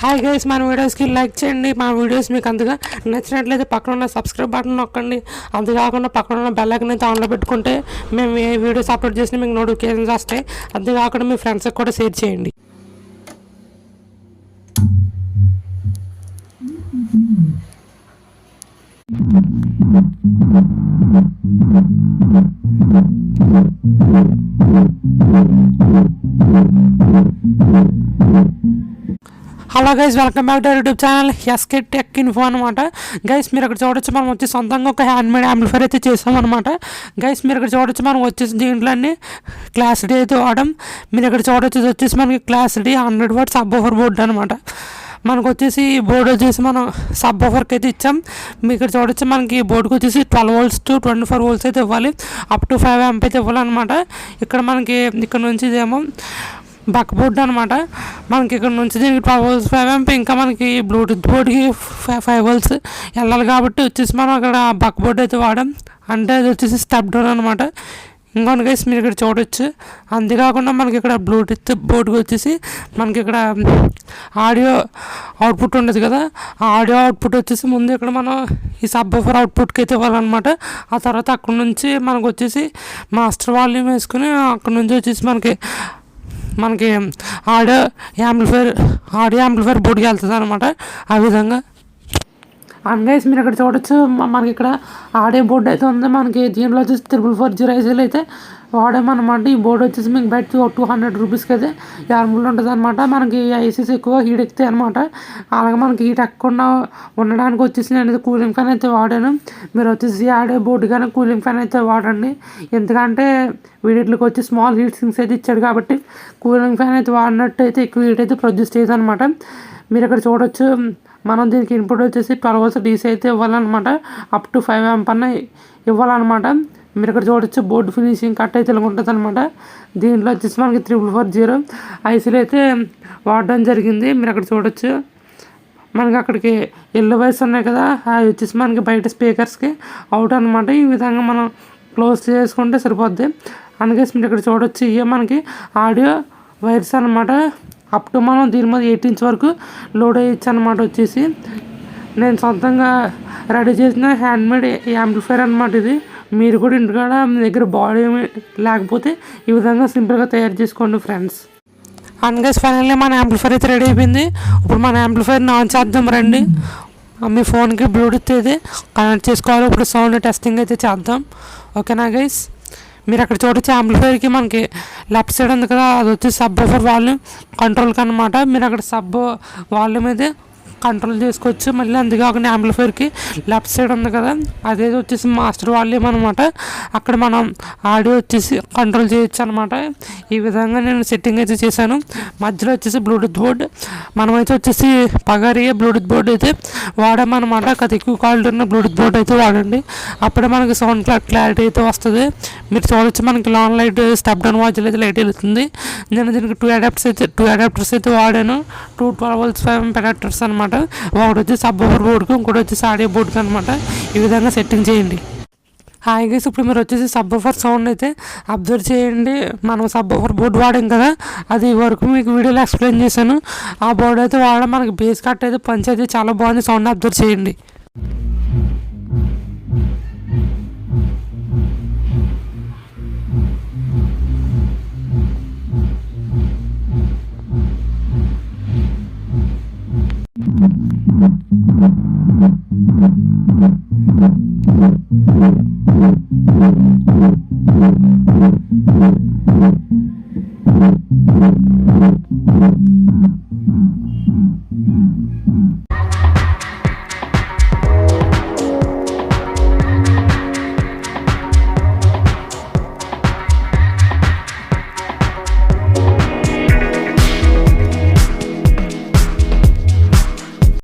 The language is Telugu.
హాయ్ గైస్, మన వీడియోస్కి లైక్ చేయండి. మన వీడియోస్ మీకు అంతగా నచ్చినట్లయితే పక్కన ఉన్న సబ్స్క్రైబ్ బటన్ నొక్కండి. అంతేకాకుండా పక్కన ఉన్న బెల్ ఐకాన్ అయితే ఆన్లో పెట్టుకుంటే మేము ఏ వీడియోస్ అప్లోడ్ చేసినా మీకు నోటిఫికేషన్స్ వస్తాయి. అంతేకాకుండా మీ ఫ్రెండ్స్కి కూడా షేర్ చేయండి. Hello guys, welcome back to YouTube channel SK tech info అనమాట. గైస్ మీరు ఇక్కడ చూడొచ్చు, మనం వచ్చి సొంతంగా ఒక హ్యాండ్మేడ్ యాంప్లిఫైర్ అయితే చేసామన్నమాట. గైస్ మీరు ఇక్కడ చూడొచ్చు, మనం వచ్చేసి దీంట్లో అన్ని క్లాస్ డి అయితే వాడడం. మీరు ఇక్కడ చూడొచ్చు, ఇది వచ్చేసి మనకి class D 100 watt subwoofer board అనమాట. మనకు వచ్చేసి బోర్డు వచ్చేసి మనం సబ్ ఓవర్కి అయితే ఇచ్చాం. మీకు ఇక్కడ చూడొచ్చు, మనకి బోర్డుకి వచ్చేసి 12 volts to 24 volts అయితే ఇవ్వాలి. అప్ టు 5 amp అయితే ఇవ్వాలన్నమాట. ఇక్కడ మనకి ఇక్కడ నుంచి ఇదేమో బక్ బోర్డ్ అనమాట. మనకి ఇక్కడ నుంచి దీనికి 12 volts 5 amp, ఇంకా మనకి బ్లూటూత్ బోర్డుకి 5 volts వెళ్ళాలి కాబట్టి వచ్చేసి మనం అక్కడ బక్ బోర్డ్ అయితే వాడాం. అంటే అది వచ్చేసి స్టెప్ డౌన్ అనమాట. ఇంకొన్ని గైస్ మీరు ఇక్కడ చూడొచ్చు. అంతేకాకుండా మనకి ఇక్కడ బ్లూటూత్ బోర్డుకి వచ్చేసి మనకి ఇక్కడ ఆడియో అవుట్పుట్ ఉండదు కదా, ఆ ఆడియో అవుట్పుట్ వచ్చేసి ముందు ఇక్కడ మనం ఈ సబ్ ఓవర్ అవుట్పుట్కి అయితే ఇవ్వాలన్నమాట. ఆ తర్వాత అక్కడ నుంచి మనకు వచ్చేసి మాస్టర్ వాల్యూమ్ వేసుకుని అక్కడ నుంచి వచ్చేసి మనకి ఆడియో యాంప్లిఫైర్ బోర్డుకి వెళ్తుంది అనమాట. ఆ విధంగా అండ్ గైస్ మీరు ఇక్కడ చూడొచ్చు, మనకి ఇక్కడ ఆడియో బోర్డు అయితే ఉంది. మనకి దీంట్లో వచ్చేసి 4440 ఐసీలు అయితే వాడామన్నమాట. ఈ బోర్డు వచ్చేసి మీకు బయట 200 రూపీస్కి అయితే అవైలబుల్ ఉంటుంది అనమాట. మనకి ఐసీస్ ఎక్కువ హీట్ ఎక్కుతాయి అనమాట. అలాగే మనకి హీట్ ఎక్కకుండా ఉండడానికి వచ్చేసి నేను కూలింగ్ ఫ్యాన్ అయితే వాడాను. మీరు వచ్చేసి ఆడియో బోర్డు కానీ కూలింగ్ ఫ్యాన్ అయితే వాడండి. ఎందుకంటే వీటికి వచ్చి స్మాల్ హీట్ సింక్స్ అయితే ఇచ్చాడు కాబట్టి కూలింగ్ ఫ్యాన్ అయితే వాడినట్టు అయితే ఎక్కువ హీట్ అయితే ప్రొడ్యూస్ చేయదు అనమాట. మీరు ఇక్కడ చూడొచ్చు, మనం దీనికి ఇన్పుట్ వచ్చేసి 12 volts డీసీ అయితే ఇవ్వాలన్నమాట. అప్ టు 5 amp అన్న ఇవ్వాలన్నమాట. మీరు ఇక్కడ చూడొచ్చు, బోర్డు ఫినిషింగ్ కట్ అయితే ఇలా ఉంటుంది అనమాట. దీంట్లో వచ్చేసి మనకి 3440 ఐసీలు అయితే వాడడం జరిగింది. మీరు అక్కడ చూడొచ్చు, మనకి అక్కడికి ఎల్లో వైర్స్ ఉన్నాయి కదా, అవి వచ్చేసి మనకి బయట స్పీకర్స్కి అవుట్ అనమాట. ఈ విధంగా మనం క్లోజ్ చేసుకుంటే సరిపోద్ది. అందుకే మీరు ఇక్కడ చూడొచ్చు, ఇవే మనకి ఆడియో వైర్స్ అనమాట. అప్ టు మనం దీని మీద 8 inch వరకు లోడ్ అయ్యచ్చు అనమాట. వచ్చేసి నేను సొంతంగా రెడీ చేసిన హ్యాండ్మేడ్ యాంప్లిఫైర్ అనమాట ఇది. మీరు కూడా ఇంటికాడ మీ దగ్గర బాడీ లేకపోతే ఈ విధంగా సింపుల్గా తయారు చేసుకోండి ఫ్రెండ్స్. అండ్ గైస్ ఫైనల్లీ మన యాంప్లిఫైర్ అయితే రెడీ అయిపోయింది. ఇప్పుడు మన యాంప్లిఫైర్ని ఆన్ చేద్దాం రండి. మీ ఫోన్కి బ్లూటూత్ అయితే కనెక్ట్ చేసుకోవాలి. ఇప్పుడు సౌండ్ టెస్టింగ్ అయితే చేద్దాం. ఓకేనా గైస్, మీరు అక్కడ చూడొచ్చు, యాంప్లిఫైర్కి మనకి లెఫ్ట్ సైడ్ ఉంది కదా, అది వచ్చి సబ్ ఓవర్ వాల్యూమ్ కంట్రోల్కి అనమాట. మీరు అక్కడ సబ్ వాల్యూమ్ అయితే కంట్రోల్ చేసుకోవచ్చు. మళ్ళీ అంతేకాకుండా యాంప్లిఫైర్కి లెఫ్ట్ సైడ్ ఉంది కదా, అదే వచ్చేసి మాస్టర్ వాల్యూమ్ అనమాట. అక్కడ మనం ఆడియో వచ్చేసి కంట్రోల్ చేయొచ్చు అనమాట. ఈ విధంగా నేను సెట్టింగ్ అయితే చేశాను. మధ్యలో వచ్చేసి బ్లూటూత్ బోర్డు, మనమైతే వచ్చేసి పగారియే బ్లూటూత్ బోర్డు అయితే వాడామన్నమాట. అది ఎక్కువ క్వాలిటీ ఉన్న బ్లూటూత్ బోర్డు అయితే వాడండి. అప్పుడే మనకి సౌండ్ క్లారిటీ అయితే వస్తుంది. మీరు చూడొచ్చు, మనకి long light step down watch అయితే లైట్ వెళ్తుంది. నేను దీనికి 2 అడాప్టర్స్ అయితే వాడాను. 2 12 volts 5 amp అడాప్టర్స్ అనమాట. ఒకటి వచ్చి సబ్ ఓవర్ బోర్డుకి, ఇంకోటి వచ్చేసి ఆడియో బోర్డుకి అనమాట. ఈ విధంగా సెట్టింగ్ చేయండి. హాయ్ గైస్, ఇప్పుడు మీరు వచ్చేసి సబ్ ఓవర్ సౌండ్ అయితే అబ్జర్వ్ చేయండి. మనం సబ్ ఓవర్ బోర్డు వాడాం కదా, అది వరకు మీకు వీడియోలో ఎక్స్ప్లెయిన్ చేశాను. ఆ బోర్డు అయితే వాడడం మనకి బేస్ కట్ అయితే పంచ్ అయితే చాలా బాగుంది. సౌండ్ అబ్జర్వ్ చేయండి.